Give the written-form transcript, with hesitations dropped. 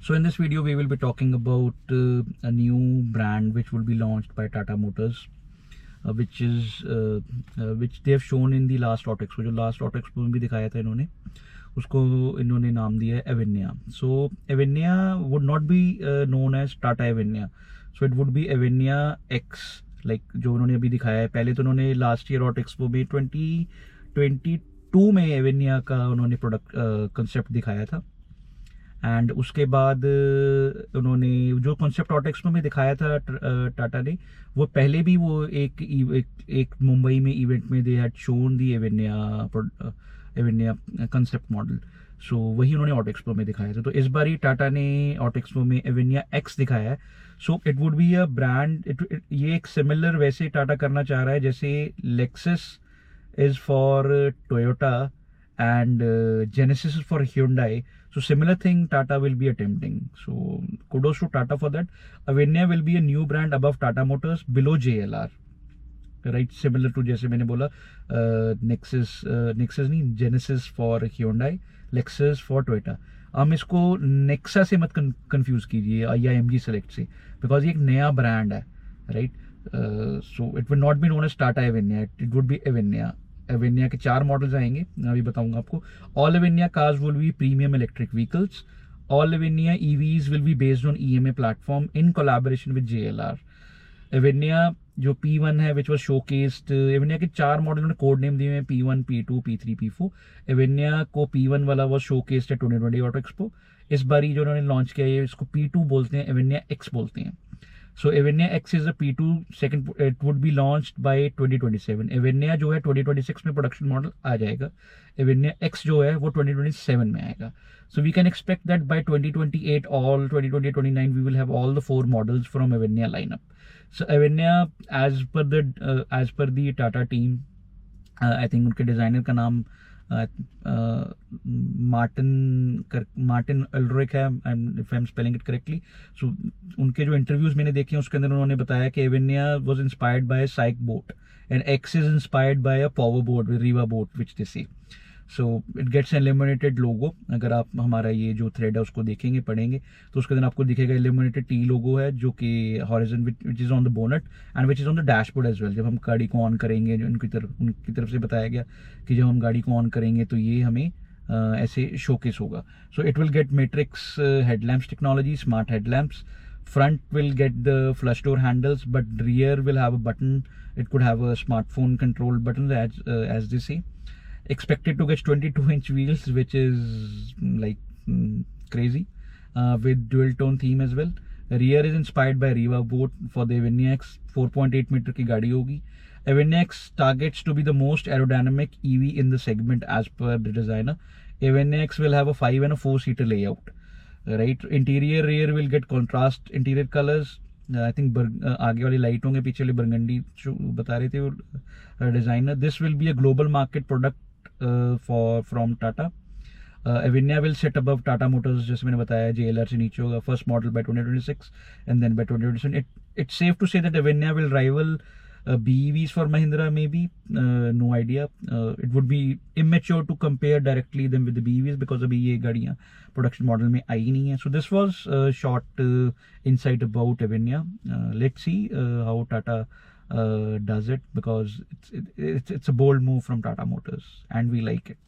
So in this video we will be talking about a new brand which will be launched by Tata Motors, which they have shown in the last Auto Expo. जो last Auto Expo में भी दिखाया था इन्होंने, उसको इन्होंने नाम दिया है Avinya. So Avinya would not be known as Tata Avinya, so it would be Avinya X, like जो उन्होंने अभी दिखाया है. पहले तो उन्होंने लास्ट ईयर ऑटो एक्सपो में 2022 में Avinya का उन्होंने प्रोडक्ट कंसेप्ट दिखाया था. एंड उसके बाद उन्होंने जो कॉन्सेप्ट ऑटो एक्सपो में दिखाया था टाटा ने, वो पहले भी वो एक मुंबई में इवेंट में they had shown the Avinya concept model. So वही उन्होंने ऑटो एक्सपो में दिखाया था. तो इस बार ही टाटा ने ऑटो एक्सपो में एविनिया एक्स दिखाया है. So it would be a brand, ये एक सिमिलर वैसे टाटा करना चाह रहा है जैसे Lexus is for Toyota and Genesis is for Hyundai. So similar thing Tata will be attempting. So kudos to Tata for that. Avinya will be a new brand above Tata Motors, below JLR, right? Similar to जैसे मैंने बोला Nexus नहीं, Genesis for Hyundai, Lexus for Toyota. हम इसको Nexa से मत confuse कीजिए या MG Select से, बिकॉज ये एक नया ब्रांड है, right? So it will not be known as Tata Avinya, it would be Avinya. Avinya के 4 मॉडल्स आएंगे, मैं अभी बताऊंगा आपको. All Avinya cars will be premium electric vehicles. All Avinya EVs will be based on EMA platform in collaboration with JLR. Avinya जो P1 है which was showcased, एविनिया के 4 model ने कोड नेम दिए हैं, P1, P2, P3, P4. एविनिया को P1 वाला वो showcased है 2020 ऑटो एक्सपो. इस बार जो उन्होंने लॉन्च किया है इसको P2 बोलते हैं, एविनिया X बोलते हैं. So Avinya X is a P2, second it would be launched by 2027. Avinya जो है 2026 में प्रोडक्शन मॉडल आ जाएगा. Avinya X जो है वो 2027 में आएगा. So we can expect that by 2028 all 2029 we will have all the 4 models from Avinya lineup. So Avinya as per the Tata team, I think उनके डिजाइनर का नाम मार्टिन अल्ड्रिक है, if I am spelling it correctly. So उनके जो interviews मैंने देखे हैं उसके अंदर उन्होंने बताया कि Avinya was inspired by psych boat and X is inspired by a power boat, Riva boat which they see. So it gets eliminated logo. अगर आप हमारा ये जो थ्रेड है उसको देखेंगे पढ़ेंगे तो उसके अंदर आपको दिखेगा एलिमिनेटेड T लोगो है जो कि horizon which is on the bonnet and which is on the dashboard as well. जब हम गाड़ी को ऑन करेंगे, जो उनकी तरफ से बताया गया कि जब हम गाड़ी को ऑन करेंगे तो ये हमें ऐसे शोकेस होगा. सो it will get matrix headlamps technology, smart headlamps. Front will get the flush door handles, but rear will have a button. It could have a smartphone control button as they say. Expected to get 22-inch wheels, which is like crazy, with dual tone theme as well. Rear is inspired by Riva boat for the Avinya X. 4.8 meter की गाड़ी होगी. Avinya X targets to be the most aerodynamic EV in the segment as per the designer. Avinya X will have a 5 and a 4-seater layout, right? Interior rear will get contrast interior colors. I think आगे वाली light होंगे, पीछे वाली burgundy बता रहे थे वो designer. This will be a global market product from Tata. Avinya will sit above Tata Motors, जैसे मैंने बताया, JLR से नीचे होगा. First model by 2026 and then by 2027. It's safe to say that Avinya will rival BEVs for Mahindra maybe. No idea. It would be immature to compare directly them with the BEVs because अभी ये गाड़ियाँ production model में आई नहीं है. So this was a short insight about Avinya. Let's see how Tata does it, because it's a bold move from Tata Motors and we like it.